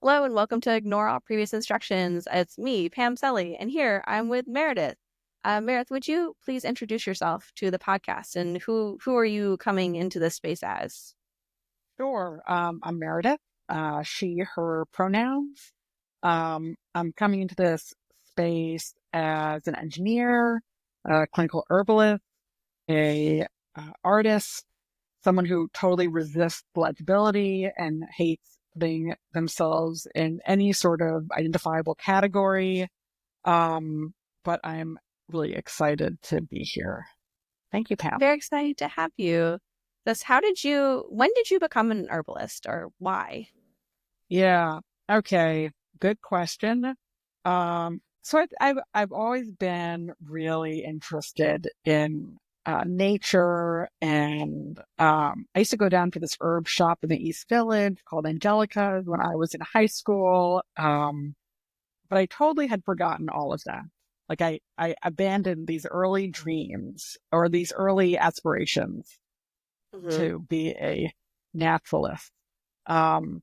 Hello and welcome to Ignore All Previous Instructions. It's me, Pam Selly, and here I'm with Meredith. Meredith, would you please introduce yourself to the podcast and who are you coming into this space as? Sure. I'm Meredith, she, her pronouns. I'm coming into this space as an engineer, a clinical herbalist, a artist, someone who totally resists legibility and hates putting themselves in any sort of identifiable category. But I'm really excited to be here. Thank you, Pam. Very excited to have you. When did you become an herbalist or why? Yeah. Okay. Good question. I've always been really interested in nature, and I used to go down to this herb shop in the East Village called Angelica's when I was in high school. But I totally had forgotten all of that. Like I abandoned these early dreams or these early aspirations Mm-hmm. to be a naturalist. Um,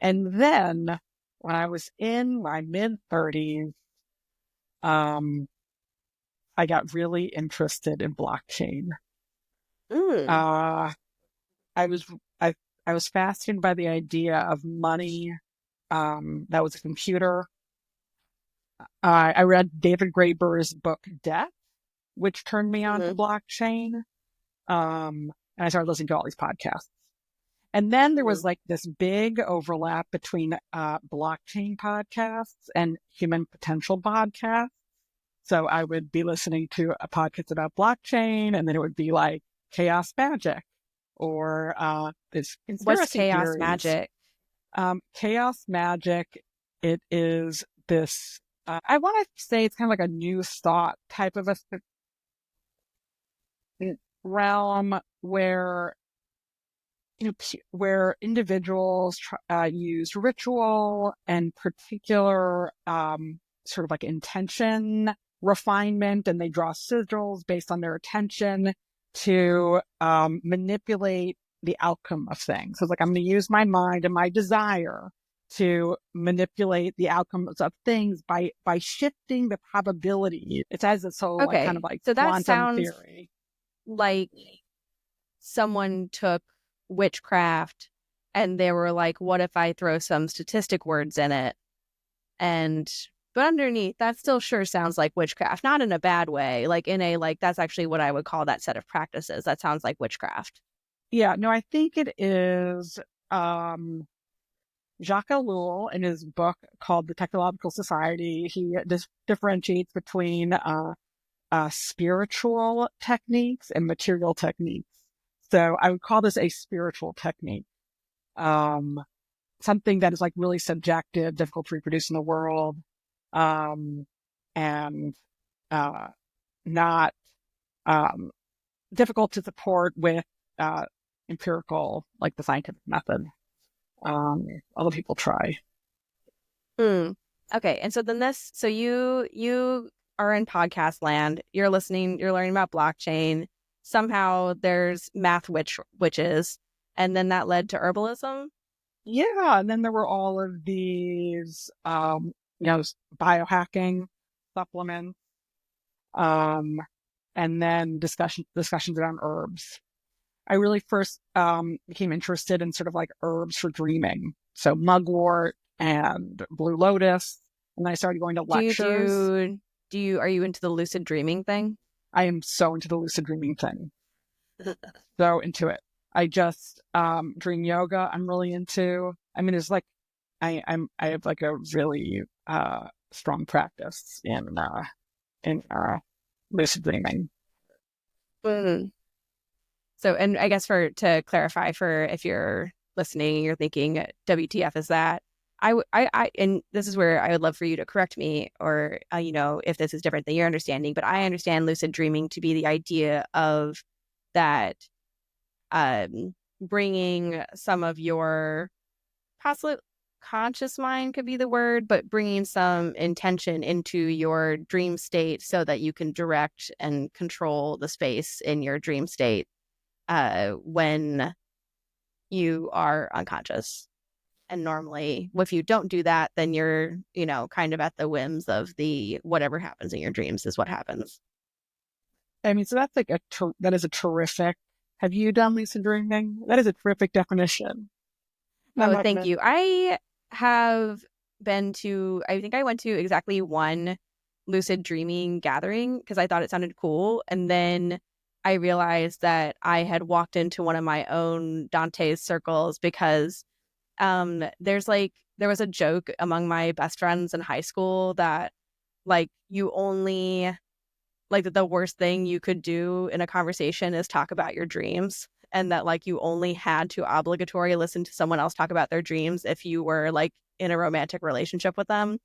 And then when I was in my mid 30s, um, I got really interested in blockchain. Mm. Uh, I was I I was fascinated by the idea of money that was a computer. I read David Graeber's book Death, which turned me on to Mm-hmm. blockchain. And I started listening to all these podcasts. And then there Mm-hmm. was like this big overlap between blockchain podcasts and human potential podcasts. So I would be listening to a podcast about blockchain, and then it would be like chaos magic or this What's conspiracy chaos theories. magic? Chaos magic, it is this, I want to say it's kind of like a new thought type of a realm where where individuals use ritual and particular sort of like intention refinement, and they draw sigils based on their attention to manipulate the outcome of things. So it's like I'm going to use my mind and my desire to manipulate the outcomes of things by shifting the probability. It's as its whole like kind of Okay, like so that quantum sounds theory. like someone took witchcraft and they were like, what if I throw some statistic words in it? And but underneath that still sure sounds like witchcraft, not in a bad way, like in a like that's actually what I would call that set of practices. That sounds like witchcraft. Yeah, no, I think it is um Jacques Ellul in his book called The Technological Society. He differentiates between spiritual techniques and material techniques. So I would call this a spiritual technique. Um, Something that is like really subjective, difficult to reproduce in the world, um, and uh, not um, difficult to support with uh, empirical, like the scientific method. Other people try. Hmm. Okay, and so then so you are in podcast land. You're listening. You're learning about blockchain. Somehow there's witches, and then that led to herbalism. Yeah, and then there were all of these, biohacking supplements, um, and then discussions around herbs. I really first became interested in sort of like herbs for dreaming, so mugwort and blue lotus, and then I started going to Do you lectures. do you are you into the lucid dreaming thing? I am so into the lucid dreaming thing, so into it. I just dream yoga. I'm really into. I mean, there's like I have like a really strong practice in lucid dreaming. Mm. So, and I guess to clarify, for if you're listening, you're thinking, WTF is that? And this is where I would love for you to correct me, or if this is different than your understanding. But I understand lucid dreaming to be the idea of that, bringing some of your possibly conscious mind could be the word, but bringing some intention into your dream state so that you can direct and control the space in your dream state when you are unconscious. And normally, if you don't do that, then you're, kind of at the whims of the whatever happens in your dreams is what happens. I mean, so that's like that is a terrific. Have you done lucid dreaming? That is a terrific definition. I'm Oh, not thank gonna. you. I have I think I went to exactly one lucid dreaming gathering because I thought it sounded cool. And then I realized that I had walked into one of my own Dante's circles because there was a joke among my best friends in high school that you only that the worst thing you could do in a conversation is talk about your dreams, and that you only had to obligatory listen to someone else talk about their dreams if you were in a romantic relationship with them.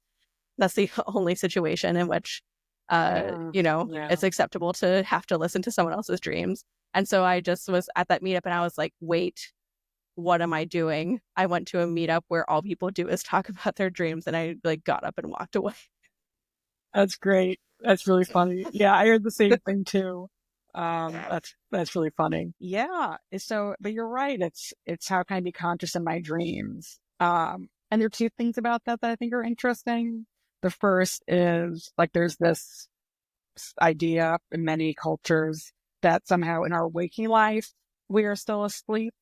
That's the only situation in which Yeah, yeah. it's acceptable to have to listen to someone else's dreams. And so I just was at that meetup and I was like, wait, what am I doing? I went to a meetup where all people do is talk about their dreams, and I got up and walked away. That's great. That's really funny. Yeah, I heard the same thing too. That's really funny. Yeah. So, but you're right. It's how can I be conscious in my dreams? And there are two things about that I think are interesting. The first is there's this idea in many cultures that somehow in our waking life we are still asleep,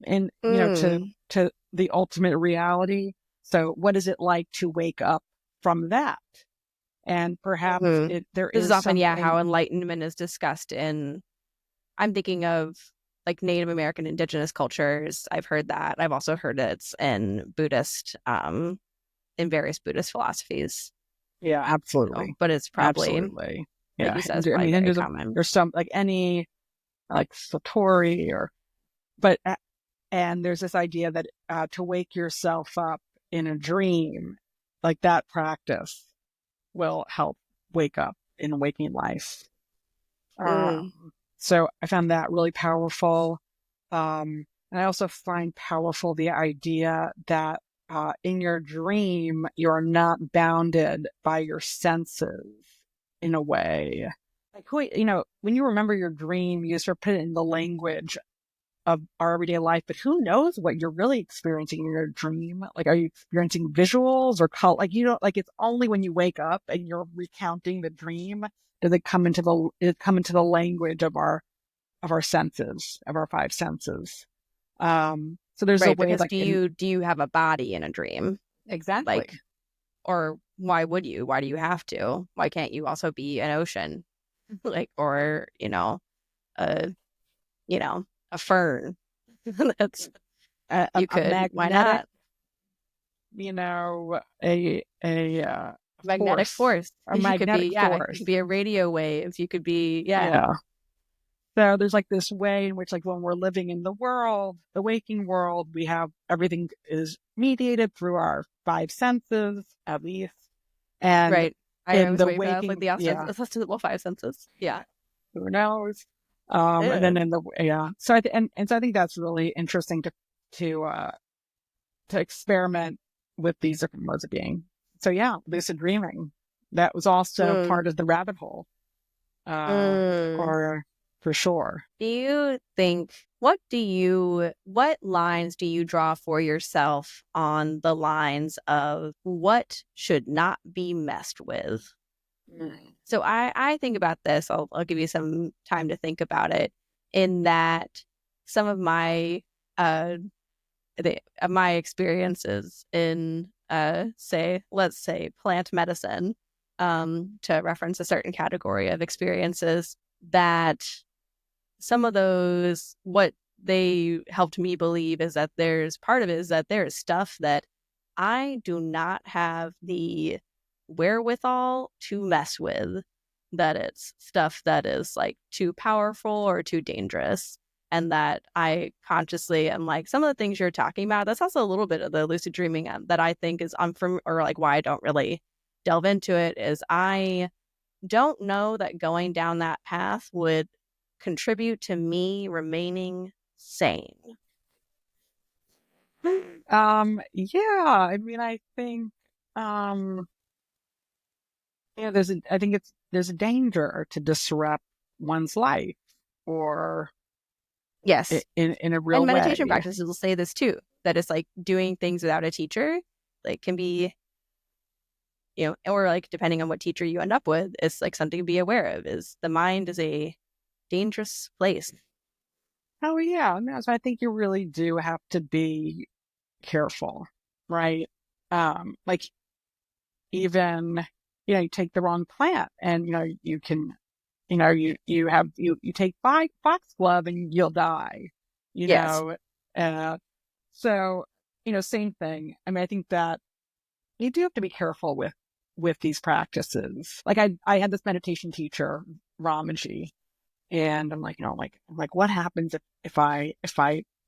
and Mm. to the ultimate reality. So, what is it like to wake up from that? And perhaps Hmm. there This is is often, yeah, something. how enlightenment is discussed in, I'm thinking of Native American indigenous cultures. I've heard that. I've also heard it's in various Buddhist philosophies. Yeah, So, absolutely, but it's probably, absolutely. like Yeah, you said, it's I probably mean, very common. there's some any Satori but and there's this idea that to wake yourself up in a dream, that practice will help wake up in waking life. Mm. So I found that really powerful. And I also find powerful the idea that in your dream, you're not bounded by your senses in a way. When you remember your dream, you sort of put it in the language of our everyday life, but who knows what you're really experiencing in your dream? Are you experiencing visuals or color? It's only when you wake up and you're recounting the dream does it come into the language of our senses, of our five senses. So there's a Right, way because do you have a body in a dream? Like, exactly. or why would you? Why do you have to? Why can't you also be an ocean? Or, a a fern. That's A why magnetic, not? a Magnetic force, force. a You could be, magnetic yeah, you force. could be a radio wave. You could be, yeah. Yeah. So there's this way in which when we're living in the world, the waking world, we have everything is mediated through our five senses, at least. And Right. I in always the wait for that. It's like waking, the yeah, ostensible five senses. Yeah. who knows? And Yeah. then yeah. So and so I think that's really interesting to uh, to experiment with these different modes of being. So yeah, lucid dreaming. That was also Mm. part of the rabbit hole, Mm. or for sure. Do you think what lines do you draw for yourself on the lines of what should not be messed with? Mm. So I think about this. I'll give you some time to think about it. In that, some of uh my experiences in let's say plant medicine, to reference a certain category of experiences, that some of those, what they helped me believe is that there's part of it is that there's stuff that I do not have the wherewithal to mess with, that it's stuff that is too powerful or too dangerous. And that I consciously am some of the things you're talking about, that's also a little bit of the lucid dreaming, that I think is unfamiliar, or why I don't really delve into it, is I don't know that going down that path would contribute to me remaining sane. Yeah, I mean, I think, um, I think there's a danger to disrupt one's life or Yes. in a And real meditation way. practices will say this too. that is like doing things without a teacher, like can be, or like depending on what teacher you end up with, it's like something to be aware of. Is the mind is a dangerous place. Oh yeah, no, so I think you really do have to be careful, right? Like even you take the wrong plant, and you can you take foxglove and you'll die, you Yes. know. Uh, so same thing. I mean, I think that you do have to be careful with these practices. Like I had this meditation teacher, Ramaji, and I'm like, what happens if I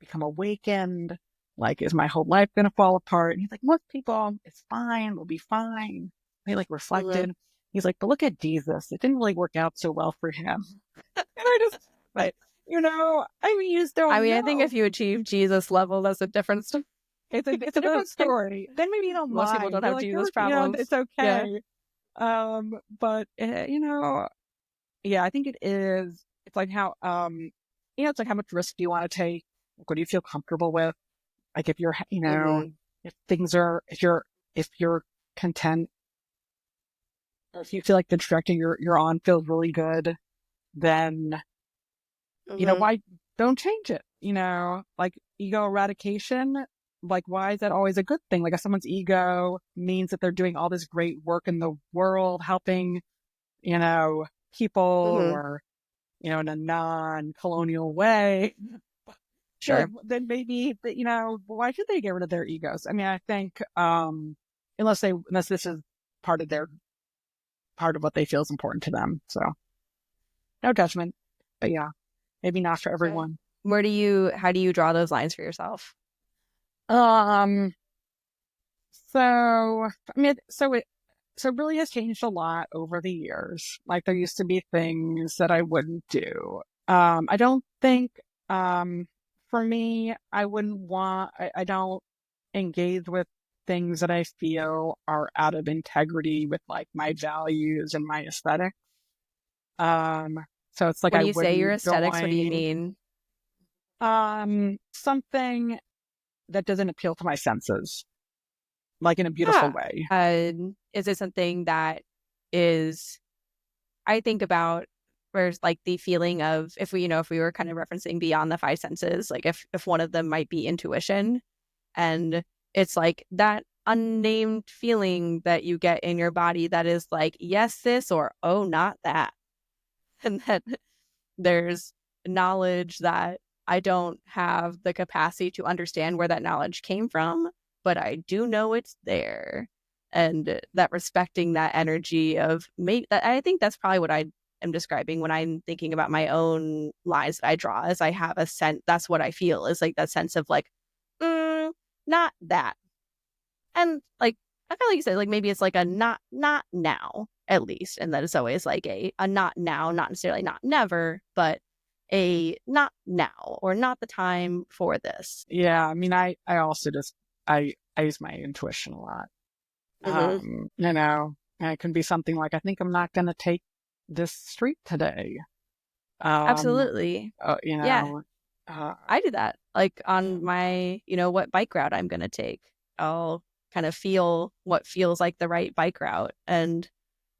become awakened? Like, is my whole life gonna fall apart? And he's like, most people, it's fine, we'll be fine. He like Hmm. reflected. He's like, but look at Jesus. It didn't really work out so well for him. And I just, but I mean, you just I don't mean, I think if know. you achieve Jesus level, that's a different story. It's a different story. Then maybe you don't Most people mind. don't You're have like, Jesus it's problems. Yeah. okay. But yeah, I think it is. It's like how it's like how much risk do you want to take? Like, what do you feel comfortable with? Like if you're Hmm. if things are if you're content, or if you feel like the trajectory you're on feels really good, then Hmm. why don't change it? Like ego eradication. Like, why is that always a good thing? Like, if someone's ego means that they're doing all this great work in the world, helping, people, Hmm. or, in a non-colonial way, Sure. then maybe, why should they get rid of their egos? I mean, I think, unless this is part of part of what they feel is important to them. So no judgment, but yeah, maybe not for Okay. everyone. How do you draw those lines for yourself? Um, so, I mean, so it really has changed a lot over the years. Like, there used to be things that I wouldn't do. I don't think, for me, I don't engage with things that I feel are out of integrity with like my values and my aesthetic. Um, so it's like When I you say your wouldn't aesthetics, what do you join, mean? something that doesn't appeal to my senses, like in a beautiful Yeah. way. Is it something that is, I think about where's like the feeling of if we were kind of referencing beyond the five senses, like if one of them might be intuition, and it's like that unnamed feeling that you get in your body that is like, yes, this, or oh, not that. And then there's knowledge that I don't have the capacity to understand where that knowledge came from, but I do know it's there. And that respecting that energy of maybe that, I think that's probably what I am describing when I'm thinking about my own lines that I draw, is I have a sense, that's what I feel, is like that sense of like, not that. And like I feel like you said, like maybe it's like a not now, at least. And that it's always like a not now, not necessarily not never, but a not now or not the time for this. Yeah, I mean, I also just I use my intuition a lot. Hmm. And it can be something like, I think I'm not going to take this street today. Um, Absolutely. uh, you Yeah, know, uh, I do that. Like on my, what bike route I'm going to take. I'll kind of feel what feels like the right bike route, and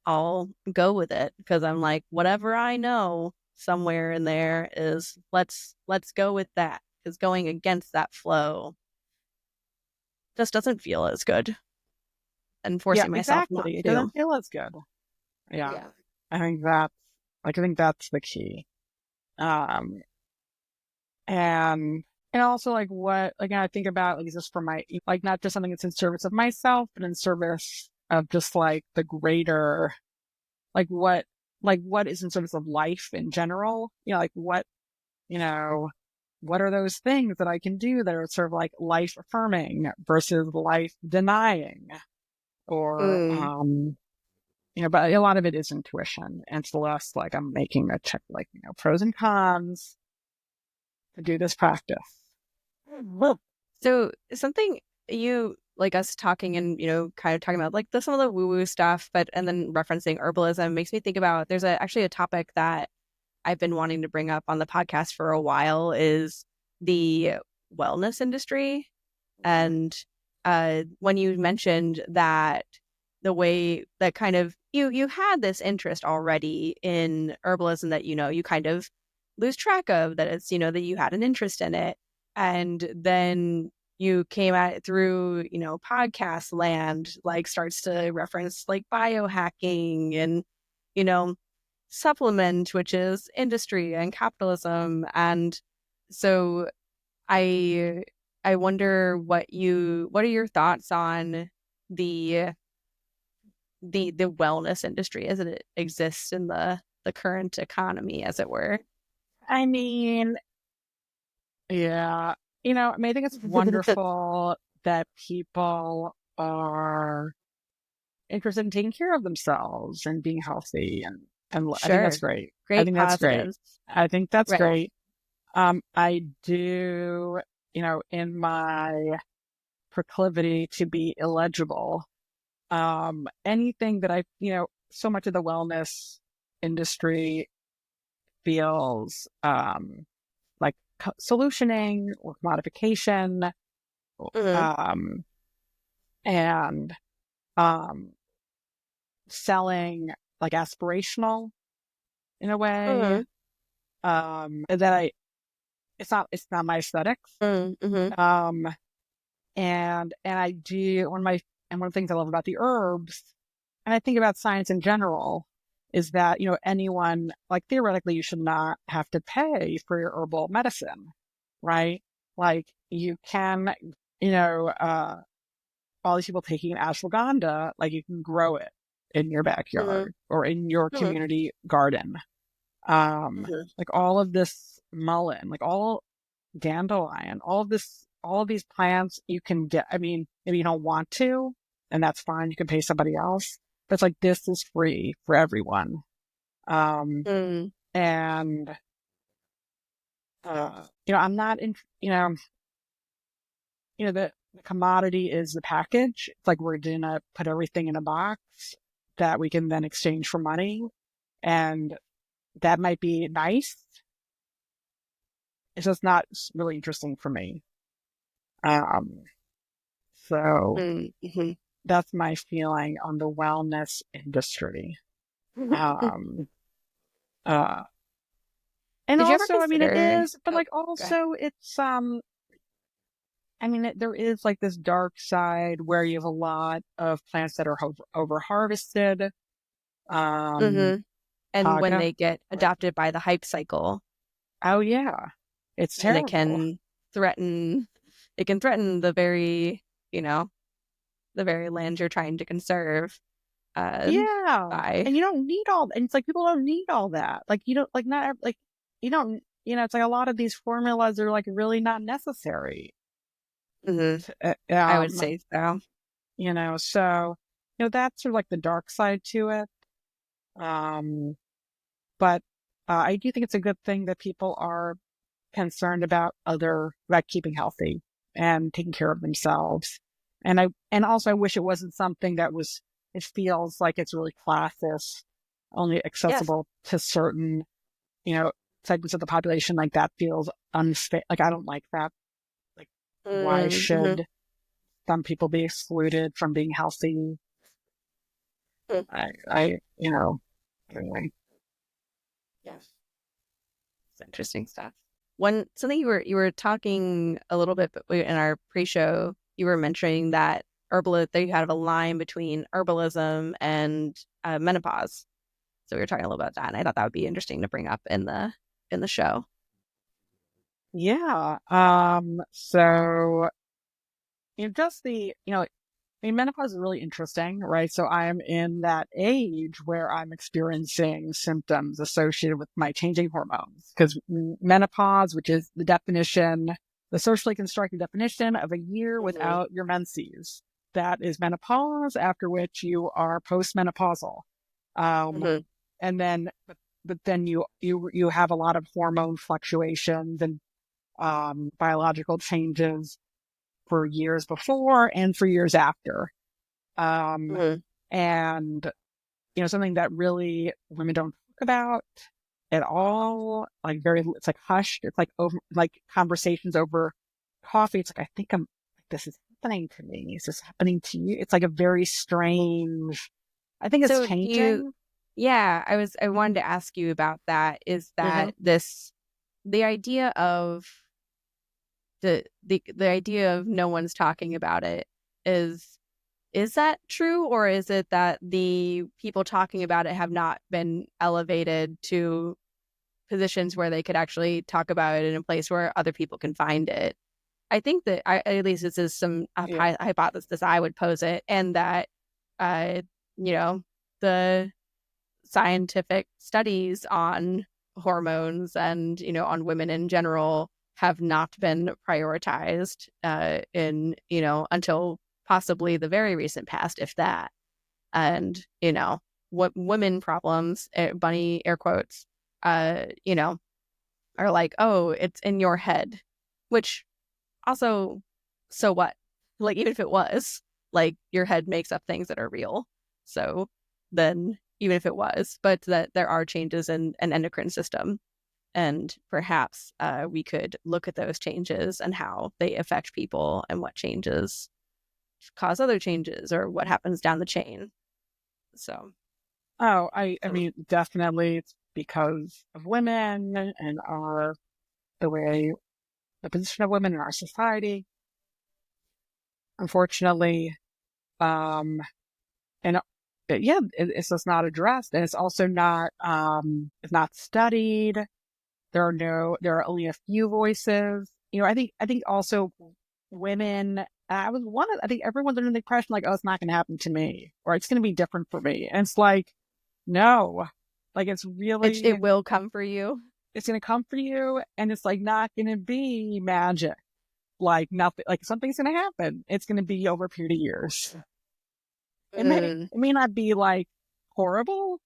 I'll go with it because I'm like, whatever I know somewhere in there is let's go with that, because going against that flow just doesn't feel as good, and yeah, forcing myself not exactly. It to. doesn't feel as good. Yeah, Yeah. I think that's the key. Um, and also like I think about, like, is this for my, like, not just something that's in service of myself, but in service of just like the greater, like what is in service of life in general. Like you know, what are those things that I can do that are sort of like life affirming versus life denying, or, Mm. but a lot of it is intuition, and it's less like I'm making a check, like, pros and cons to do this practice. Well, So something you like us talking and kind of talking about like some of the woo woo stuff, but and then referencing herbalism makes me think about there's actually a topic that I've been wanting to bring up on the podcast for a while, is the wellness industry. And when you mentioned that the way that kind of you had this interest already in herbalism that you kind of lose track of, that it's that you had an interest in it, and then you came at it through podcast land, like starts to reference like biohacking and you know supplement, which is industry and capitalism. And so I I wonder what are your thoughts on the the wellness industry as it exists in the current economy, as it were. I mean, yeah, I mean, I think it's wonderful that people are interested in taking care of themselves and being healthy, and I think that's Sure. great. I Great think that's great. positives. I think that's Right. great. I do, in my proclivity to be illegible, anything that so much of the wellness industry feels like solutioning or modification, Hmm. um, and um, selling like aspirational in a way. Hmm. That it's not my aesthetics. Hmm. Um, and I do one of the things I love about the herbs, and I think about science in general, is that anyone, like, theoretically you should not have to pay for your herbal medicine, right? Like, you can, all these people taking ashwagandha, like, you can grow it in your Hmm. backyard or in your Hmm. community garden. Hmm. Like, all of this mullein, like, all dandelion, all of these plants you can get. I mean, maybe you don't want to, and that's fine. You can pay somebody else. But it's like, this is free for everyone. Um, Hmm. and I'm not in. The commodity is the package. It's like we're gonna put everything in a box that we can then exchange for money, and that might be nice. It's just not really interesting for me. Um, so Hmm. that's my feeling on the wellness industry. Um, uh, and Did you ever also, I mean, it consider? is, but Oh, like, go ahead. also, I mean, there is like this dark side where you have a lot of plants that are over harvested. Um, Hmm. And when Paga. they get adopted by the hype cycle, Oh yeah, it's and terrible. threaten it can threaten the very, you know, the very land you're trying to conserve. Uh, Yeah, by and you don't need and it's like people don't need all that. Like, you don't, like, not like, you don't, it's like a lot of these formulas are like really not necessary. hmm Uh, I would Um, say so. so that's sort of like the dark side to it. Um, but I do think it's a good thing that people are concerned about keeping healthy and taking care of themselves. And also, I wish it wasn't something that it feels like it's really classist, only Yes. accessible to certain, you know, segments of the population. Like, that feels unfair. Like, I don't like that. Like, why Mm-hmm. should some people be excluded from being healthy? Anyway. Yes. It's interesting stuff. One something you were talking a little bit in our pre-show, you were mentioning that that you have a line between herbalism and menopause. So we were talking a little about that, and I thought that would be interesting to bring up in the show. Yeah. So, just I mean, menopause is really interesting, right? So I'm in that age where I'm experiencing symptoms associated with my changing hormones, because menopause, which is the socially constructed definition of a year Hmm. without your menses, that is menopause, after which you are postmenopausal. Um, Hmm. and then, but then you have a lot of hormone fluctuations and biological changes for years before and for years after. Um, Hmm. and, something that really women don't talk about at all, it's like hushed. It's like over, like conversations over coffee. It's like, I this is happening to me. Is this happening to you? It's like a very strange, I think it's So do you, changing. yeah, I wanted to ask you about that. Is Hmm. that the idea of the idea of no one's talking about it is is that true, or is it that the people talking about it have not been elevated to positions where they could actually talk about it in a place where other people can find it? I think that at least this is some Yeah. hypothesis I would pose it, and that uh, you know, the scientific studies on hormones and on women in general have not been prioritized in until possibly the very recent past, if that. And what women problems, bunny air quotes, uh, you know, are like, oh, it's in your head, which also, so what? Like, even if it was, like, your head makes up things that are real. So then, even if it was, but that there are changes in an endocrine system. And perhaps we could look at those changes and how they affect people and what changes cause other changes or what happens down the chain. So, Oh, I so mean, definitely it's because of women and the way, the position of women in our society. Unfortunately, um, and yeah, it's just not addressed, and it's also it's not studied. There are only a few voices. I think also women. I think everyone's under the impression like, oh, it's not going to happen to me, or it's going to be different for me, and it's like, no, like it will come for you. it's going to come for you, and it's like not going to be magic, like nothing, like something's going to happen. It's going to be over a period of years. Mm. It may not be like horrible,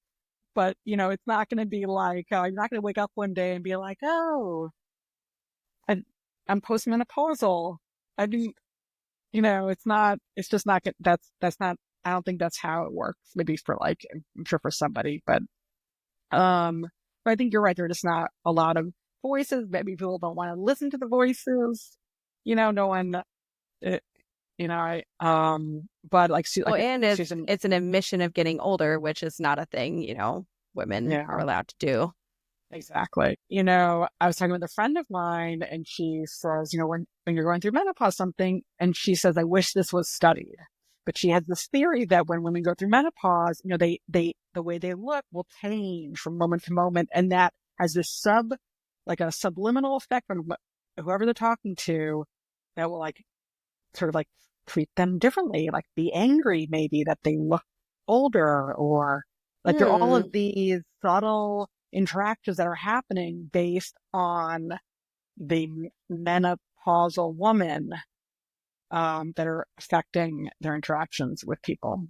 but it's not going to be like, you're not going to wake up one day and be like, oh, I, I'm postmenopausal. I do, it's not, it's just not, that's not, I don't think that's how it works. Maybe for like, I'm sure for somebody, um, but I think you're right. There are just not a lot of voices. Maybe people don't want to listen to the voices. No one, it, but like, Well, and Susan, it's an admission of getting older, which is not a thing, women are yeah. allowed to do. Exactly. I was talking with a friend of mine and she says, when you're going through menopause something, and she says, I wish this was studied. But she has this theory that when women go through menopause, the way they look will change from moment to moment. And that has this like a subliminal effect on whoever they're talking to that will like sort of like treat them differently, like be angry maybe that they look older, or like there are all Hmm. of these subtle interactions that are happening based on the menopausal woman, that are affecting their interactions with people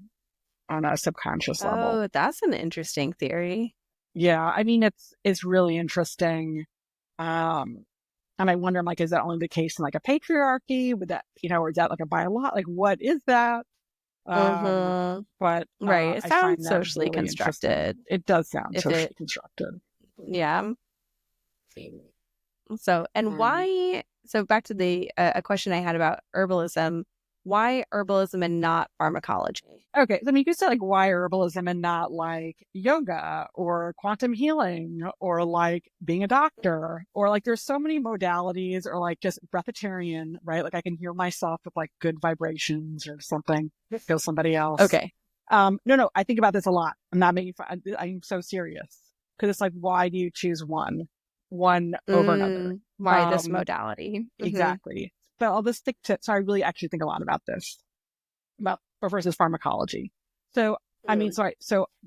on a subconscious level. Oh, that's an interesting theory. Yeah, I mean it's really interesting. Um, and I wonder, like, is that only the case in like a patriarchy? Would that, or is that like a like what is that? Mm-hmm. But Right. It I sounds find that socially really interesting. constructed. It does sound If it, socially constructed. yeah. So, and Um, why? So, back to the a question I had about herbalism. Why herbalism and not pharmacology? okay, so I mean, you could say like why herbalism and not like yoga or quantum healing or like being a doctor, or like there's so many modalities, or like just breatharian, right? Like I can heal myself with like good vibrations or something, feel somebody else. Okay. No, I think about this a lot. I'm not making fun. I'm so serious because it's like, why do you choose one over another? Why this Um, modality? Hmm. exactly. So I'll just stick to, so I really actually think a lot about this, about versus pharmacology. So, I mean,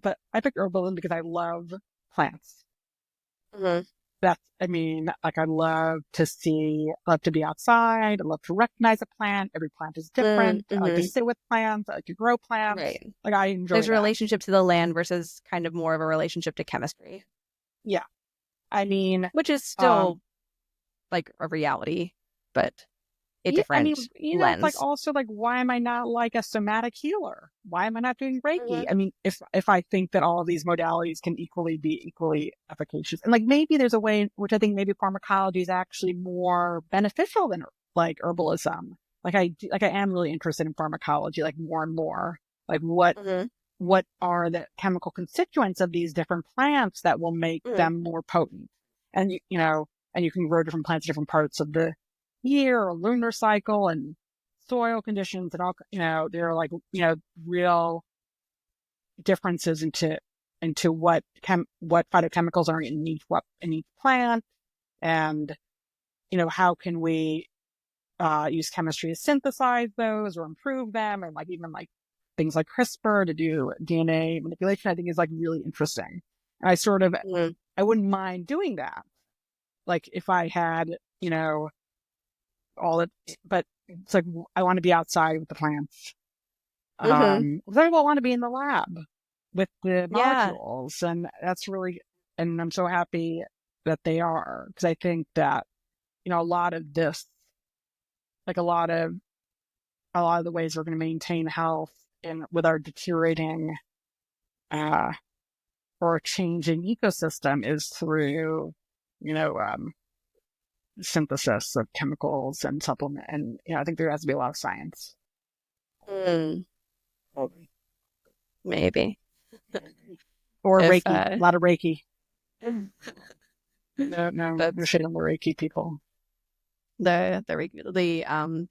but I picked herbalism because I love plants. Hmm. I mean, like I love to be outside. I love to recognize a plant. Every plant is different. I like to Mm-hmm. sit with plants. I like to grow plants. Right. Like I There's enjoy a that. relationship to the land versus kind of more of a relationship to chemistry, Yeah. I mean, which is um, still like a reality, but a yeah, I mean, different it's like lens. also like, why am I not like a somatic healer? Why am I not doing Reiki? Hmm. I mean, if I think that all of these modalities can be equally efficacious, and like maybe there's a way in which I think maybe pharmacology is actually more beneficial than like herbalism. I am really interested in pharmacology, like more and more, like what are the chemical constituents of these different plants that will make Mm-hmm. them more potent? And and you can grow different plants in different parts of the year or lunar cycle and soil conditions and all, there are like, real differences into what phytochemicals are in each plant. And, how can we use chemistry to synthesize those or improve them, and like even like things like CRISPR to do DNA manipulation, I think is like really interesting. And Mm-hmm. I wouldn't mind doing that. Like if I had, all it, but it's like, I want to be outside with the plants. Mm-hmm. I don't want to be in the lab with the Yeah. molecules. And and I'm so happy that they are, because I think that, a lot of this, like a lot of the ways we're going to maintain health and with our deteriorating uh, or changing ecosystem is through, you know, um, synthesis of chemicals and supplement. And, I think there has to be a lot of science. Mm, maybe Or if Reiki, a lot of Reiki. No that's shade on the Reiki people.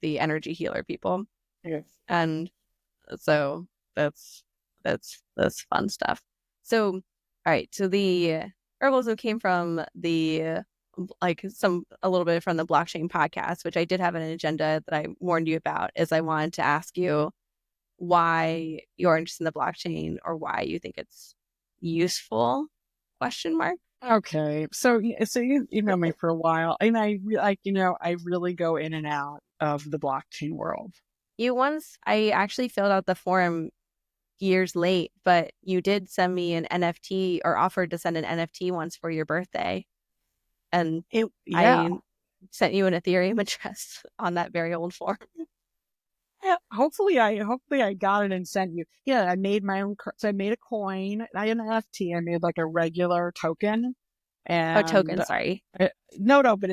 the energy healer people. Yeah. And so that's that's fun stuff. So, all right. So the herbalism came from the like some a little bit from the blockchain podcast, which I did have an agenda that I warned you about, is I wanted to ask you why you're interested in the blockchain or why you think it's useful? Question mark. Okay, so you know me for a while, and I really go in and out of the blockchain world. I actually filled out the form years late, but you did send me an NFT or offered to send an NFT once for your birthday. And Yeah. I sent you an Ethereum address on that very old form. Yeah, hopefully I got it and sent you. Yeah, I made my own. So I made a coin. I had an NFT. I made like a regular token, Oh, and token, sorry. no, but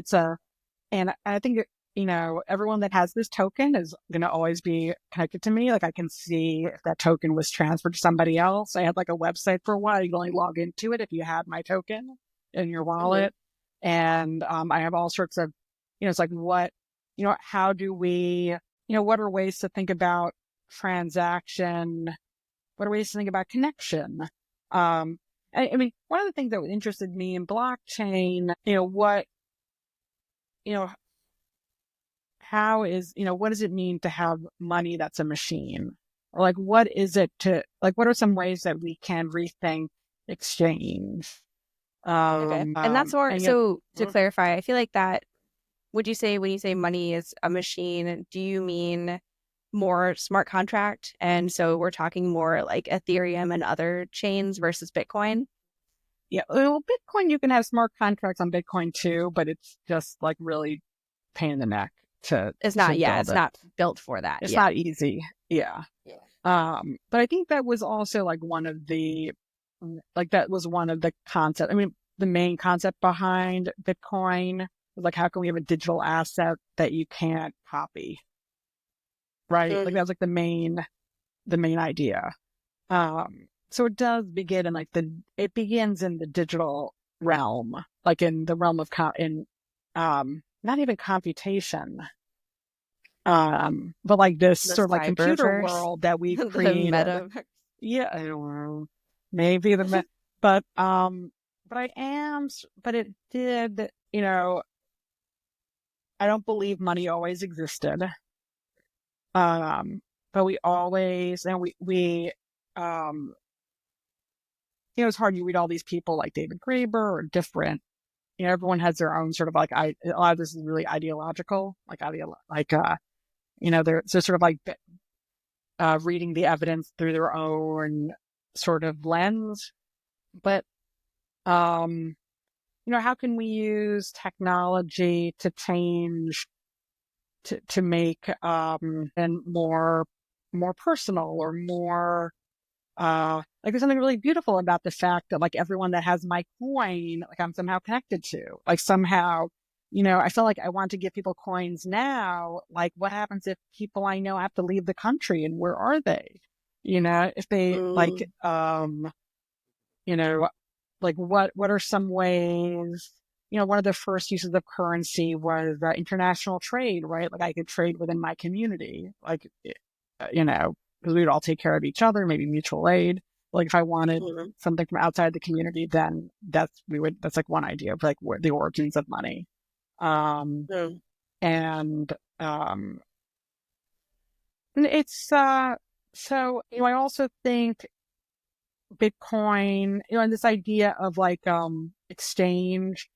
and I think everyone that has this token is gonna always be connected to me. Like I can see if that token was transferred to somebody else. I had like a website for a while. You can only log into it if you had my token in your Hmm. wallet, and I have all sorts of, it's like how do we what are ways to think about transaction? What are ways to think about connection? I mean, one of the things that interested me in blockchain, you know, what does it mean to have money that's a machine? Or like, what are some ways that we can rethink exchange? Okay. And that's more, And so to clarify, I feel like that, would you say when you say money is a machine, do you mean more smart contract? And so we're talking more like Ethereum and other chains versus Bitcoin? yeah, well, Bitcoin, you can have smart contracts on Bitcoin too, but it's just like really pain in the neck to build It's it. not built for that. It's Yeah. not easy. Yeah. Yeah. But I think that was also like that was one of the concept. I mean, the main concept behind Bitcoin was like, how can we have a digital asset that you can't copy? Right. Like Mm. that was like the main idea. So it does begin in it begins in the digital realm, like in the realm of, not even computation, but like this The sort of like computer cyberverse, world that we've the created. metaverse. Yeah, I don't know. Maybe but, but but it did, I don't believe money always existed. But we always, and um, it's hard. You read all these people like David Graeber or different, everyone has their own sort of like, a lot of this is really ideological, they're sort of like, reading the evidence through their own sort of lens. But, how can we use technology to change, to make, and more personal or more, like there's something really beautiful about the fact that like everyone that has my coin, like I'm somehow connected to, like somehow, I feel like I want to give people coins now. Like, what happens if people I know have to leave the country, and where are they? If they Mm, you know, like what are some ways? One of the first uses of currency was international trade, right? Like I could trade within my community, like, because we would all take care of each other, maybe mutual aid. Like if I wanted mm, something from outside the community, then that's like one idea of like where the origins of money. Um, mm. and it's so I also think Bitcoin, and this idea of like exchange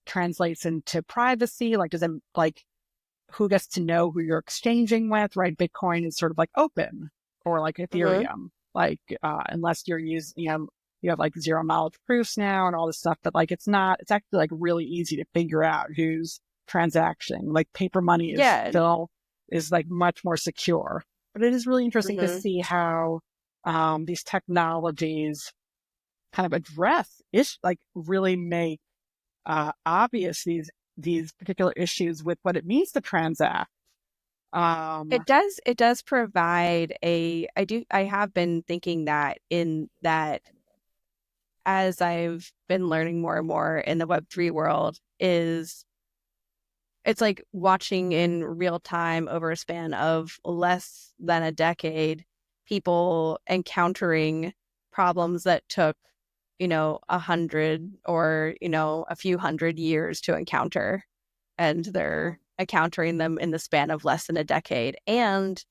translates into privacy. Like, does it like who gets to know who you're exchanging with, right? Bitcoin is sort of like open, or like Mhm. Ethereum, like unless you're using, you have like zero knowledge proofs now and all this stuff, but like it's actually like really easy to figure out who's transacting. Like paper money Yeah. is like much more secure. But it is really interesting to Mhm. see how these technologies kind of address like really make obvious these particular issues with what it means to transact. Um, It does provide I have been thinking that in that as I've been learning more and more in the Web3 world is it's like watching in real time over a span of less than a decade, people encountering problems that took, 100 or, a few hundred years to encounter. And they're encountering them in the span of less than a decade. And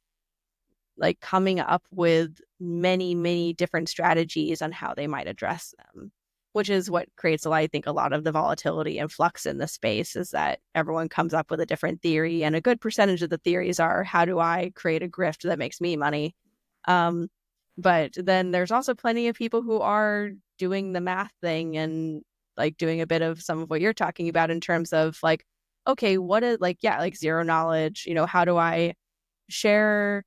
like coming up with many, many different strategies on how they might address them, which is what creates, I think, a lot of the volatility and flux in the space is that everyone comes up with a different theory. And a good percentage of the theories are, how do I create a grift that makes me money? Um, but then there's also plenty of people who are doing the math thing and like doing a bit of some of what you're talking about in terms of like, okay, what is like, yeah, like zero knowledge, how do I share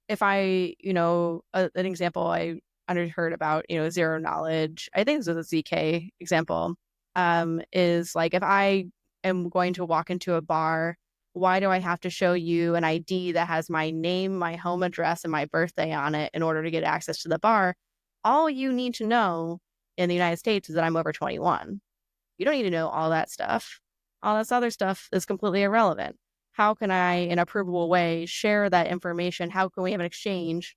if I, an example I underheard about, zero knowledge, I think this was a ZK example, is like if I am going to walk into a bar, why do I have to show you an ID that has my name, my home address, and my birthday on it in order to get access to the bar? All you need to know in the United States is that I'm over 21. You don't need to know all that stuff. All this other stuff is completely irrelevant. How can I, in a provable way, share that information? How can we have an exchange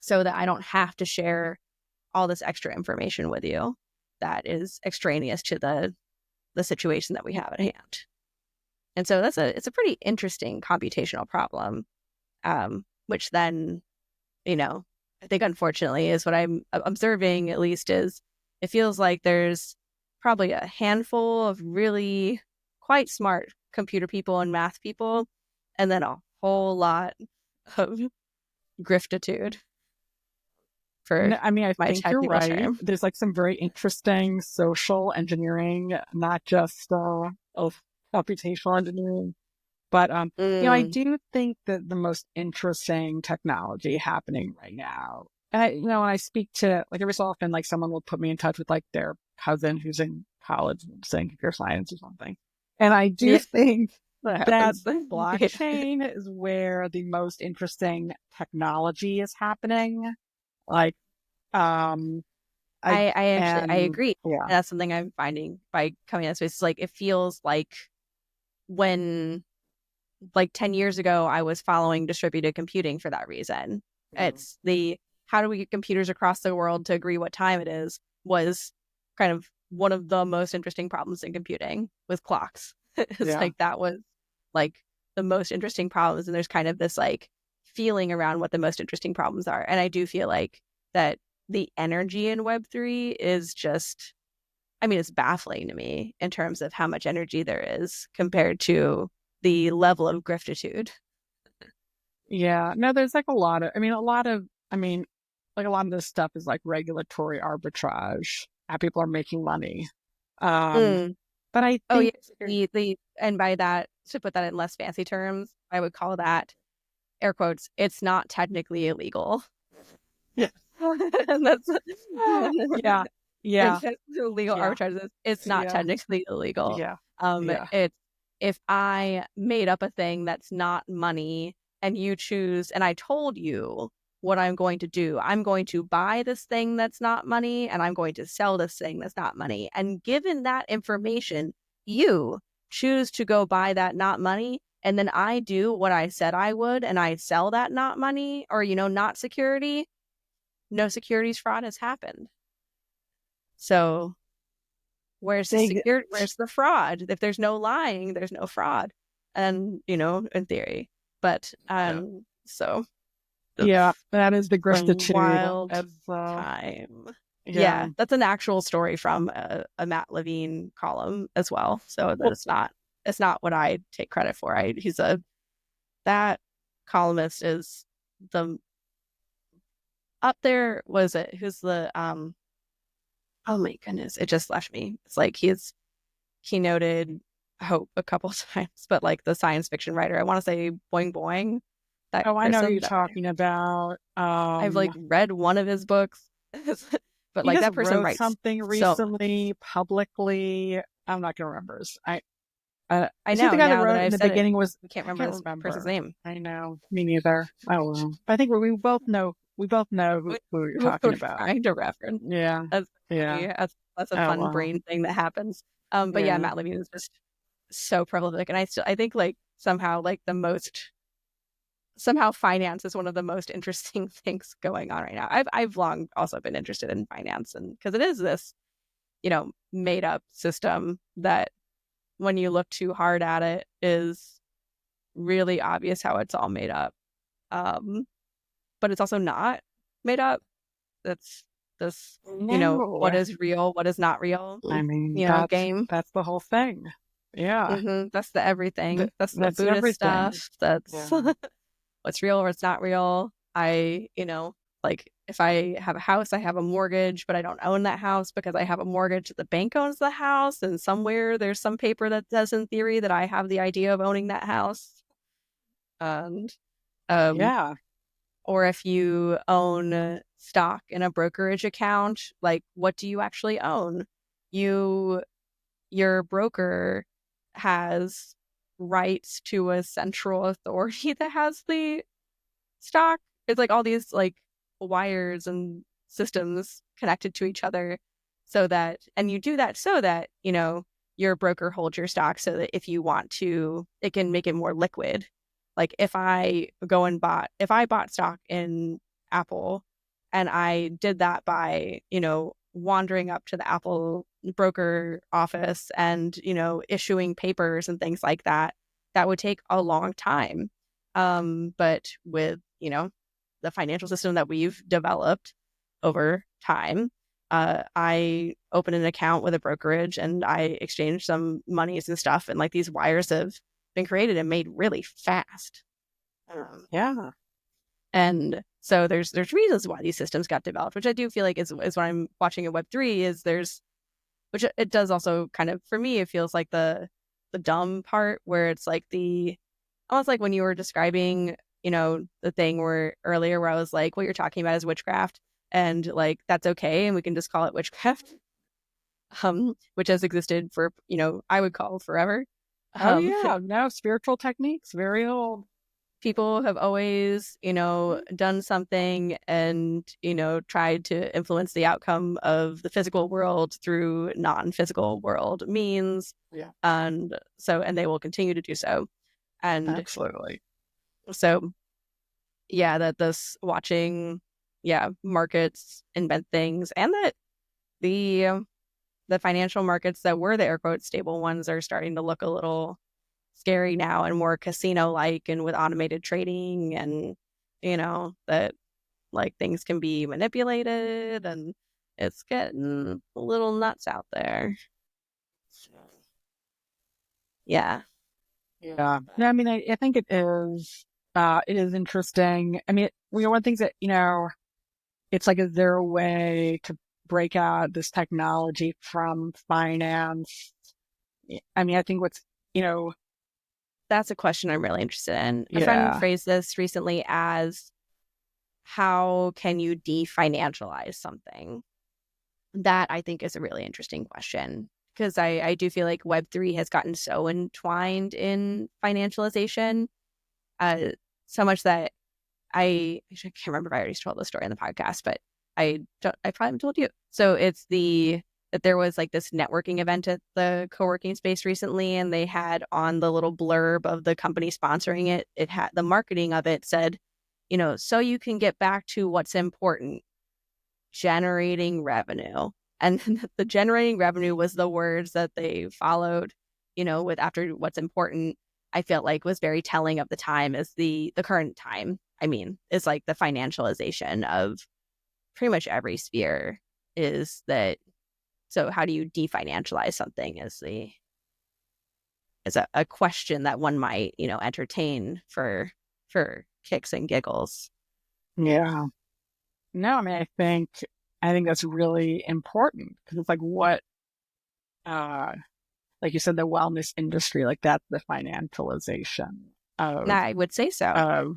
so that I don't have to share all this extra information with you that is extraneous to the situation that we have at hand? And so it's a pretty interesting computational problem, which then, I think unfortunately is what I'm observing at least is it feels like there's probably a handful of really quite smart computer people and math people, and then a whole lot of griftitude for no, I mean, I my think you're technical right. term. There's like some very interesting social engineering, not just of computational engineering. But I Mm, do think that the most interesting technology happening right now, and when I speak to like every so often, like someone will put me in touch with like their cousin who's in college studying computer science or something, and I do yeah, think that that happens. Yeah. blockchain is where the most interesting technology is happening. Like, um, I I actually I and agree. yeah, That's something I'm finding by coming at this space. It's like it feels like when like 10 years ago, I was following distributed computing for that reason. It's the how do we get computers across the world to agree what time it is was kind of one of the most interesting problems in computing with clocks. It's yeah, like that was like the most interesting problems. And there's kind of this like feeling around what the most interesting problems are. And I do feel like that the energy in Web3 is just, I mean, it's baffling to me in terms of how much energy there is compared to the level of griftitude. yeah. No, there's like I mean, like a lot of this stuff is like regulatory arbitrage. How people are making money. Um, Mm. but I Oh yeah, think, the and by that to put that in less fancy terms, I would call that air quotes. It's not technically illegal. yeah, And that's yeah, and yeah, legal yeah, arbitrage. It's not yeah, technically illegal. yeah, Um, yeah, it's if I made up a thing that's not money and you choose, and I told you what I'm going to do, I'm going to buy this thing that's not money and I'm going to sell this thing that's not money. And given that information, you choose to go buy that not money. And then I do what I said I would and I sell that not money or, not security. No securities fraud has happened. So where's the They, security? Where's the fraud? If there's no lying, there's no fraud. And, in theory. But so yeah, that is the a gratitude wild of, time. yeah. Yeah, that's an actual story from a Matt Levine column as well. So that Well, it's not what I take credit for. That columnist is the up there. Was it? Who's the Oh my goodness, it just left me. It's like he's keynoted Hope a couple times, but like the science fiction writer, I want to say Boing Boing, that oh, I know who person, you're that writer. talking about. I've like read one of his books, but He like just that person wrote writes something so recently publicly. I'm not gonna remember. I Is he the know guy that now that wrote in I've the said it, beginning? Was I can't I remember can't this person's remember. name. I know, me neither. Oh well. I think we both know. We both know who you're What talking we're about. trying to reference. Yeah, That's yeah. funny. That's a Oh fun well. brain thing that happens. But yeah, Yeah, Matt Levine is just so prolific, and I think like somehow like the most somehow finance is one of the most interesting things going on right now. I've long also been interested in finance, and because it is this, made up system that when you look too hard at it is really obvious how it's all made up. But it's also not made up. It's this, no. what is real, what is not real, I mean, game. that's the whole thing. Yeah, That's the everything. That's the that's Buddhist everything. stuff. That's Yeah. what's real or it's not real. Like if I have a house, I have a mortgage, but I don't own that house because I have a mortgage. The bank owns the house, and somewhere there's some paper that says in theory that I have the idea of owning that house. And um, Yeah. or if you own stock in a brokerage account, like what do you actually own? You your broker has rights to a central authority that has the stock. It's like all these like wires and systems connected to each other and you do that so that, your broker holds your stock so that if you want to, it can make it more liquid. Like if I bought stock in Apple and I did that by, wandering up to the Apple broker office and, issuing papers and things like that, that would take a long time. But with, the financial system that we've developed over time, I open an account with a brokerage and I exchange some monies and stuff. And like these wires have been created and made really fast. Yeah. And so there's reasons why these systems got developed, which I do feel like is what I'm watching in Web3 is which it does also kind of, for me, it feels like the dumb part where it's like almost like when you were describing, the thing where I was like, what you're talking about is witchcraft and like, that's okay. And we can just call it witchcraft, which has existed for, I would call forever. Oh Um, yeah. No, spiritual techniques, very old. People have always, done something and, tried to influence the outcome of the physical world through non-physical world means. Yeah. And they will continue to do so. And Absolutely. so, yeah, that this watching, yeah, markets invent things and that the, the financial markets that were the air quote stable ones are starting to look a little scary now and more casino like and with automated trading and that like things can be manipulated and it's getting a little nuts out there. So, yeah. Yeah. No, I mean, I think it is interesting. I mean, one of the things that, it's like, is there a way to break out this technology from finance? I mean, I think That's a question I'm really interested in. A friend yeah, phrased this recently as how can you definancialize something? That I think is a really interesting question. because I do feel like Web3 has gotten so entwined in financialization, uh, so much that actually can't remember if I already told the story in the podcast, but I probably haven't told you. So it's that there was like this networking event at the co-working space recently, and they had on the little blurb of the company sponsoring it, it had the marketing of it said, so you can get back to what's important, generating revenue. And the generating revenue was the words that they followed, with after what's important. I felt like was very telling of the time as the current time. I mean, it's like the financialization of pretty much every sphere is that. So how do you definancialize something is a question that one might, entertain for kicks and giggles. Yeah. No, I mean, I think that's really important because it's like uh, like you said, the wellness industry, like that's the financialization of I would say so.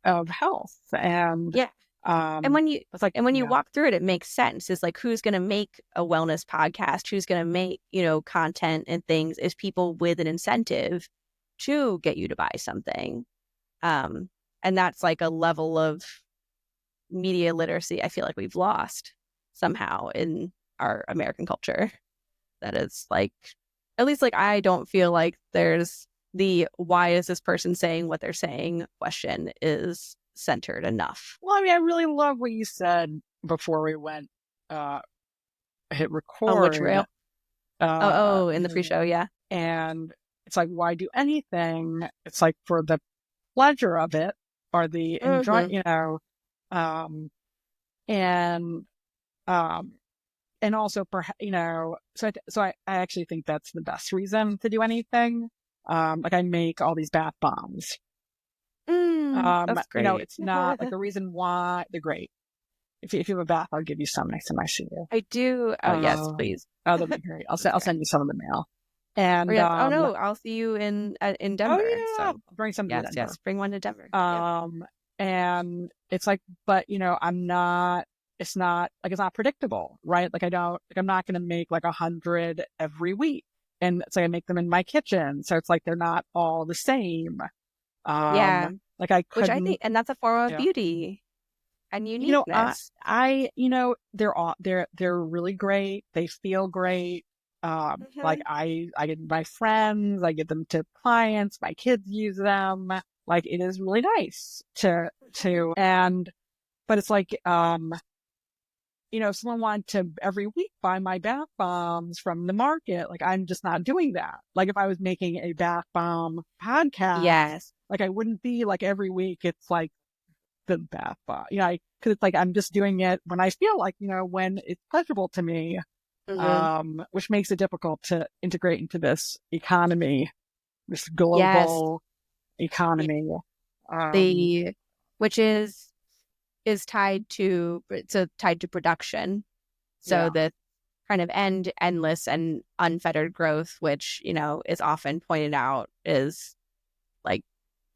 of health, and Yeah. And it's like, when you yeah, walk through it, it makes sense. It's like who's going to make a wellness podcast? Who's going to make, content and things is people with an incentive to get you to buy something. Um, and that's like a level of media literacy I feel like we've lost somehow in our American culture. That is like, at least like I don't feel like there's the why is this person saying what they're saying question is centered enough. well, I mean, I really love what you said before we went uh hit On which record, rail? In the pre-show, yeah. and it's like, why do anything? It's like for the pleasure of it or the enjoy, Mm-hmm. um, and um, and also I actually think that's the best reason to do anything. Like I make all these bath bombs. That's great. It's not like the reason why they're great. If you have a bath, I'll give you some next time I see you. I do. Oh yes, please. Oh, that'd be great. That's I'll great. send you some in the mail. Or And yes. Oh no, I'll see you in oh Denver. yeah, So I'll bring some to yes, Denver. yes, bring one to Denver. Yep. Um, and it's like, but I'm not. It's not like it's not predictable, right? Like I'm not going to make like 100 every week, and it's like I make them in my kitchen, so it's like they're not all the same. Yeah, Like I which I think, couldn't, and that's a form of yeah. beauty and You know, I, uniqueness. I, you know, they're really great. They feel great. Like Hmm. I get my friends, I get them to clients, my kids use them. Like it is really nice and, but it's like, if someone wanted to every week buy my bath bombs from the market, like I'm just not doing that. Like if I was making a bath bomb podcast, Yes. like I wouldn't be like every week. It's like the bath bomb, because it's like I'm just doing it when I feel like, when it's pleasurable to me, Hmm. which makes it difficult to integrate into this economy, this Yes. global Yeah. economy. Um, The which is tied to production. So yeah, the kind of endless and unfettered growth, which, is often pointed out is like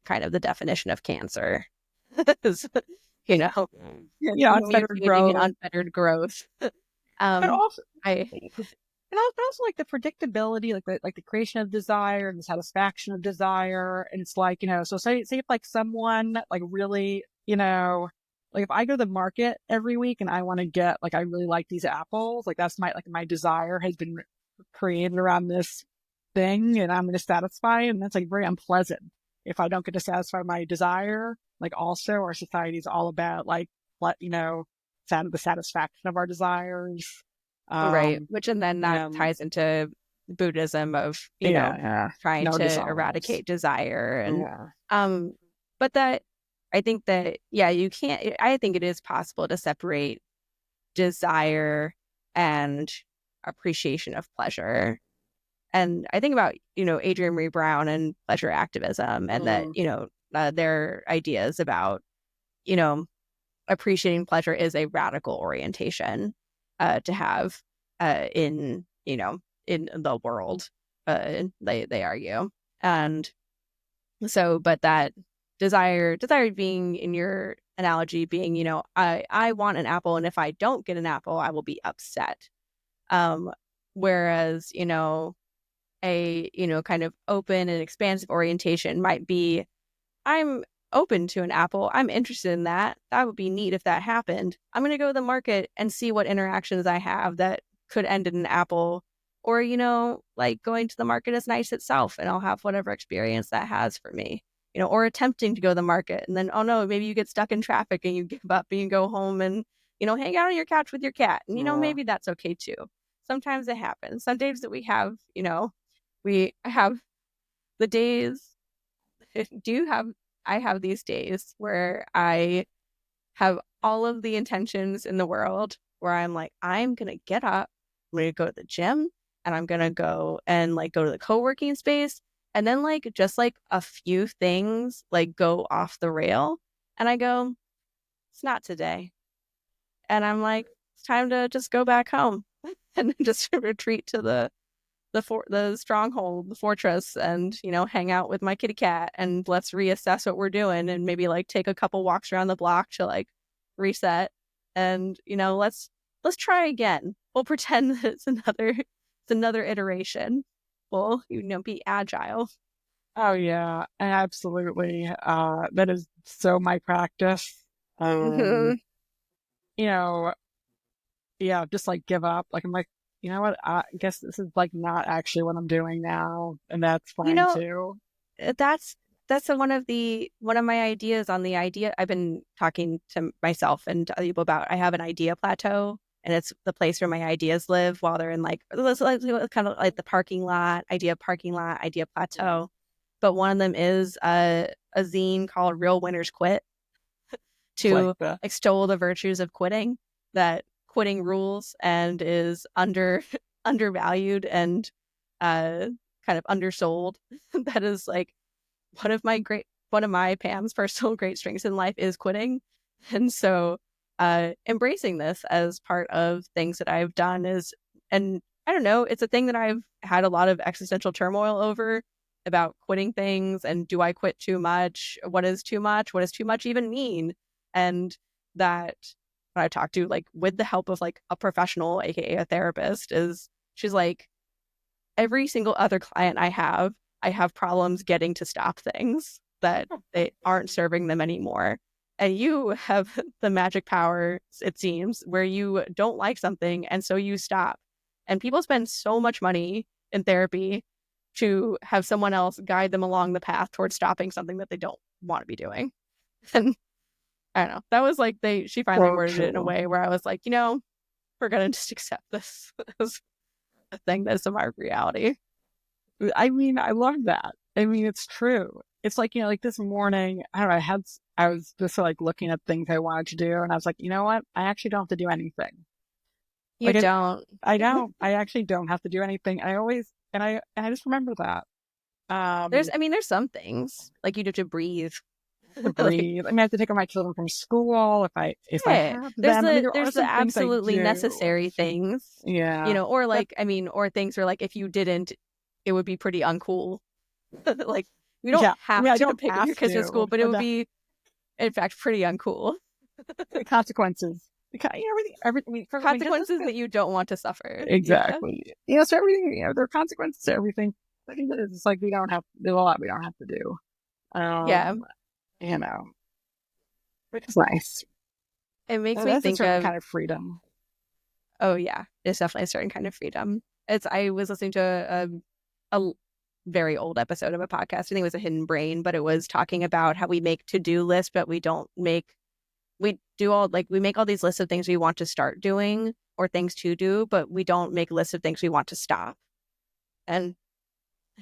kind of the definition of cancer. Is, you know, unfettered mutating and growth, unfettered growth. but Um, also, I and also like the predictability, like the creation of desire and the satisfaction of desire. And it's like, so say if like someone like really, like if I go to the market every week and I want to get, like, I really like these apples, like that's my desire has been created around this thing and I'm going to satisfy it. And that's like very unpleasant if I don't get to satisfy my desire. Like also our society is all about like, the satisfaction of our desires. right, Um, which and then that and ties into Buddhism of, yeah, trying no to desires. eradicate desire and Yeah, um but that I think that yeah, you can't I think it is possible to separate desire and appreciation of pleasure. And I think about, Adrienne Marie Brown and pleasure activism and that, mm, their ideas about, you know, appreciating pleasure is a radical orientation to have in the world, they argue. And so, but that desire being in your analogy being, I want an apple and if I don't get an apple, I will be upset. Um, Whereas, a, kind of open and expansive orientation might be, I'm open to an apple. I'm interested in that. That would be neat if that happened. I'm going to go to the market and see what interactions I have that could end in an apple. Or, like going to the market is nice itself, and I'll have whatever experience that has for me. Or attempting to go to the market and then, oh no, maybe you get stuck in traffic and you give up and you go home and, hang out on your couch with your cat. And, Yeah. maybe that's okay too. Sometimes it happens. Some days that we have, we have the days do you have I have these days where I have all of the intentions in the world where I'm like, I'm gonna get up, I'm gonna go to the gym, and I'm gonna go and like go to the co-working space, and then like just like a few things like go off the rail, and I go, it's not today, and I'm like, it's time to just go back home and just retreat to the stronghold, the fortress, and hang out with my kitty cat, and let's reassess what we're doing, and maybe like take a couple walks around the block to like reset, and let's try again. We'll pretend that it's another iteration. We'll be agile. Oh yeah, absolutely. That is so my practice. Um, Mhm. you know, yeah, just like give up. Like I'm like, you know what? I guess this is like not actually what I'm doing now, and that's you fine know too. that's one of my ideas on the idea. I've been talking to myself and to other people about. I have an idea plateau, and it's the place where my ideas live while they're in like it's like kind of like the parking lot, idea plateau. But one of them is a zine called Real Winners Quit, It's like to the extol the virtues of quitting, that quitting rules and is undervalued and kind of undersold. That is like one of my Pam's personal great strengths in life is quitting. And so embracing this as part of things that I've done is, and I don't know, it's a thing that I've had a lot of existential turmoil over, about quitting things, and do I quit too much? What is too much? What does too much even mean? And that when I talked to, like, with the help of like a professional, aka a therapist, is she's like, every single other client I have problems getting to stop things that they aren't serving them anymore. And you have the magic power, it seems, where you don't like something and so you stop. And people spend so much money in therapy to have someone else guide them along the path towards stopping something that they don't want to be doing. And I don't know. That was like she finally so worded it in a true. way where I was like, we're gonna just accept this as a thing that's my reality. I mean, I love that. I mean, it's true. It's like, like this morning, I don't know, I was just like looking at things I wanted to do, and I was like, you know what? I actually don't have to do anything. You Like don't. I actually don't have to do anything. And I just remember that. There's, Um, I mean, there's some things like you have to breathe. to Like, breathe. I mean, I have to take my children from school if I yeah, have there's them. I mean, the there are there's the some things I absolutely do. necessary things, Yeah. or That, like, I mean, or things where like if you didn't, it would be pretty uncool. Like, you don't yeah. I mean, have I to don't pick up have your kids from to, school, but it but would be, in fact, pretty uncool. the consequences. Everything. I mean, just Consequences because that you don't want to suffer. Yeah. exactly. So everything, there are consequences to everything. I think that it's like we don't have to do a lot we don't have to do. Yeah. Um, you know, which is nice. It makes me That's a think certain of, kind of freedom. oh yeah, it's definitely a certain kind of freedom. I was listening to a very old episode of a podcast. I think it was a Hidden Brain, but it was talking about how we make to-do lists, but we make all these lists of things we want to start doing or things to do, but we don't make lists of things we want to stop. And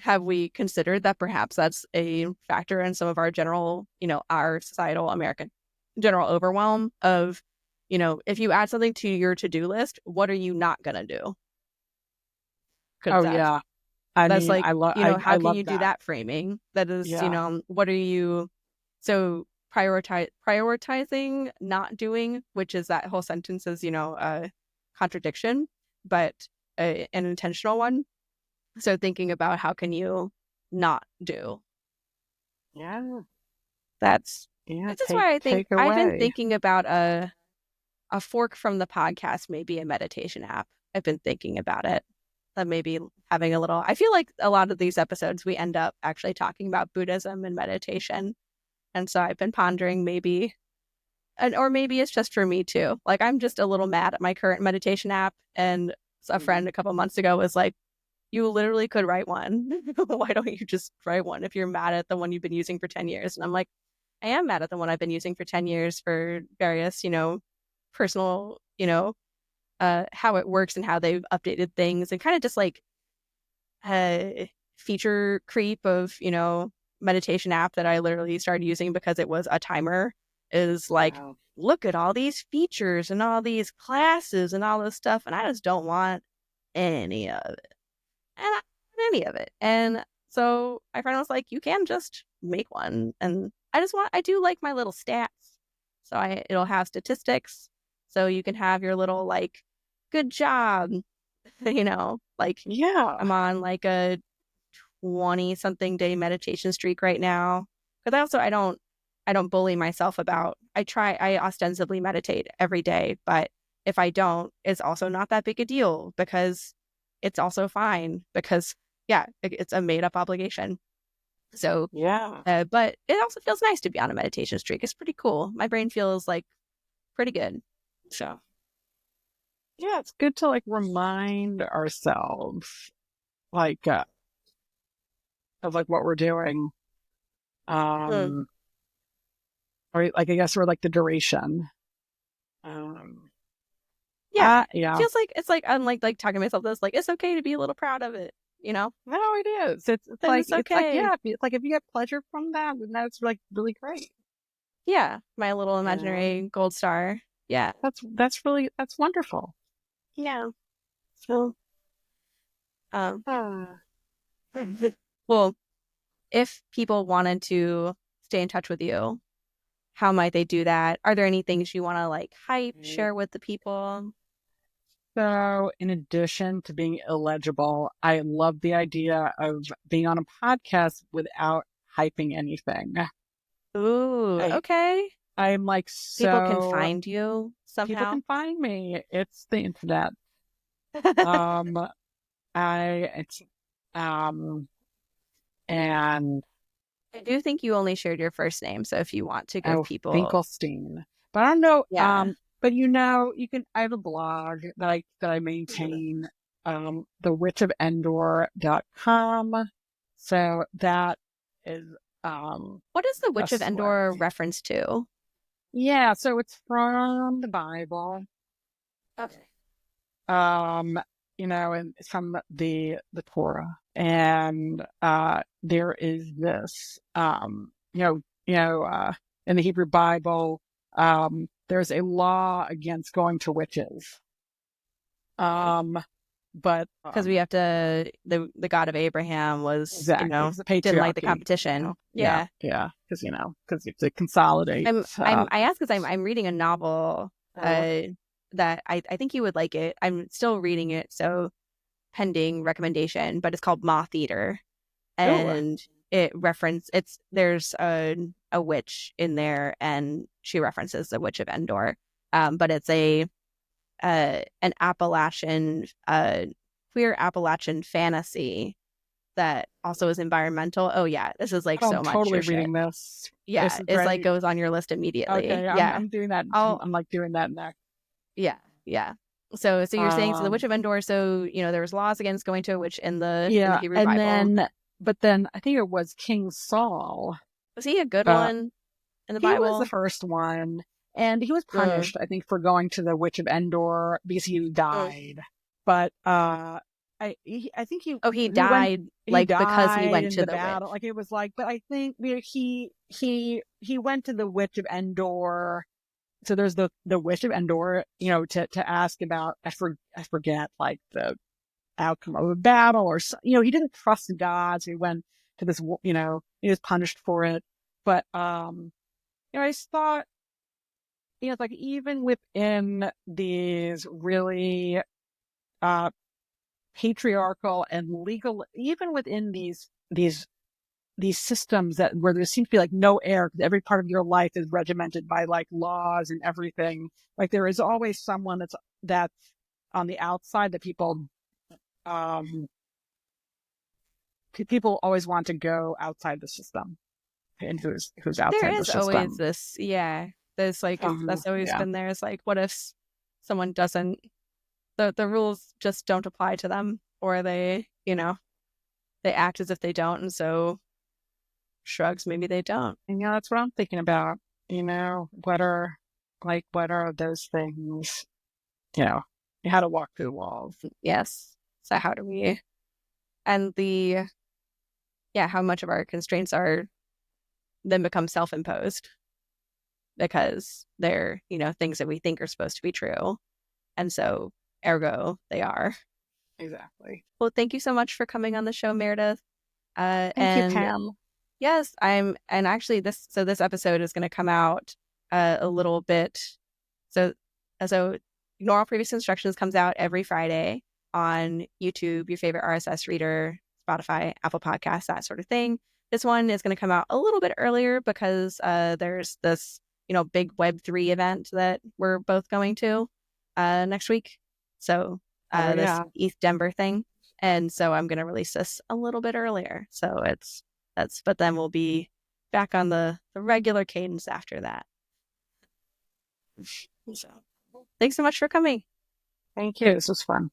have we considered that perhaps that's a factor in some of our general, our societal American general overwhelm of, if you add something to your to-do list, what are you not going to do? Because Oh that's yeah. I that's mean, like, I how can love you do that. that framing? That is, Yeah. what are you, so prioritizing not doing, which is that whole sentence is, a contradiction, but an intentional one. So thinking about how can you not do. Yeah. That's Yeah. this is why I think Take I've been away. thinking about a fork from the podcast, maybe a meditation app. I've been thinking about it. that maybe having a little, I feel like a lot of these episodes we end up actually talking about Buddhism and meditation. And so I've been pondering maybe, or maybe it's just for me too. Like I'm just a little mad at my current meditation app. And a friend a couple months ago was like, you literally could write one. Why don't you just write one if you're mad at the one you've been using for 10 years? And I'm like, I am mad at the one I've been using for 10 years for various, personal, how it works and how they've updated things and kind of just like feature creep of, meditation app that I literally started using because it was a timer is like, Wow. look at all these features and all these classes and all this stuff. And I just don't want any of it. And I don't want any of it. And so my friend was like, you can just make one. And I do like my little stats. So it'll have statistics. So you can have your little like, good job, like Yeah. I'm on like a 20 something day meditation streak right now. Because I don't bully myself about, I ostensibly meditate every day, but if I don't, it's also not that big a deal because it's also fine because yeah, it's a made up obligation. So, Yeah. but it also feels nice to be on a meditation streak. It's pretty cool. My brain feels like pretty good. So, Yeah. It's good to like remind ourselves like of like what we're doing. mm, Um, or like I guess we're like the duration. Um, yeah, yeah. feels like it's like I'm like talking to myself this like it's okay to be a little proud of it, No, it is. It's It's like okay. yeah. It's like if you get pleasure from that, then that's like really great. Yeah, my little You know, imaginary gold star. Yeah, that's wonderful. yeah. So, um, Ah. well, if people wanted to stay in touch with you, how might they do that? Are there any things you want to like hype, share with the people? So, in addition to being illegible, I love the idea of being on a podcast without hyping anything. Ooh, I okay. I'm like People can so find you people somehow. can find me. It's the internet. Um, I it's um and I do think you only shared your first name, so if you want to give oh people, Finkelstein. But I don't know. yeah. But you can. I have a blog that I maintain. thewitchofendor.com. So that is What is the a Witch of sweat. Endor reference to? Yeah, so it's from the Bible. Okay. Um, and it's from the Torah. And there is this in the Hebrew Bible, there's a law against going to witches. Okay. Um, but Because we have to the God of Abraham was, exactly, because the didn't like the patriarchy, competition. yeah, Yeah. yeah, because you have to consolidate. I ask because I'm reading a novel Oh, that I think you would like it. I'm still reading it, so pending recommendation, but it's called Moth Eater. oh, And there's a witch in there and she references the Witch of Endor. But it's an Appalachian queer Appalachian fantasy that also is environmental. Oh yeah, this is like I'm so much totally your shit. reading this. This Yeah, is it's like great. goes on your list immediately. Okay, Yeah. I'm doing that. I'll I'm like doing that next. yeah, yeah. So you're saying so the Witch Um, of Endor, so there was laws against going to a witch in the yeah, Hebrew Bible. but then I think it was King Saul. Was he a good Uh, one in the he was the Bible? first one, and he was Mm, punished, I think, for going to the Witch of Endor because he mm. died. But I think Oh, he he went died he like because he died went in to the the battle. witch. Like it was like, but I think he went to the Witch of Endor. So there's the Witch of Endor, to ask about. I forget like the outcome of a battle or so, he didn't trust God, so he went to this. He was punished for it. But I just thought, it's like even within these really uh patriarchal and legal, even within these systems that where there seems to be like no air because every part of your life is regimented by like laws and everything. Like there is always someone that's on the outside that people um, people always want to go outside the system, and who's There outside the is always system. this, yeah, there's like, that's always Yeah, been there. It's like, what if someone doesn't, the rules just don't apply to them, or they act as if they don't, and so shrugs, maybe they don't. and that's what I'm thinking about. What are those things? You know, how to walk through the walls. Yes. So how do we, and yeah, how much of our constraints are then become self-imposed because they're, things that we think are supposed to be true. And so, ergo, they are. Exactly. Well, thank you so much for coming on the show, Meredith. Thank you, And Pam. yes, and actually this episode is going to come out a little bit. So, so Normal Previous Instructions comes out every Friday on YouTube, your favorite RSS reader, Spotify, Apple Podcasts, that sort of thing. This one is going to come out a little bit earlier because there's this, big Web3 event that we're both going to next week. So Oh this yeah. ETH Denver thing. And so I'm going to release this a little bit earlier. So but then we'll be back on the regular cadence after that. So thanks so much for coming. Thank you. This was fun.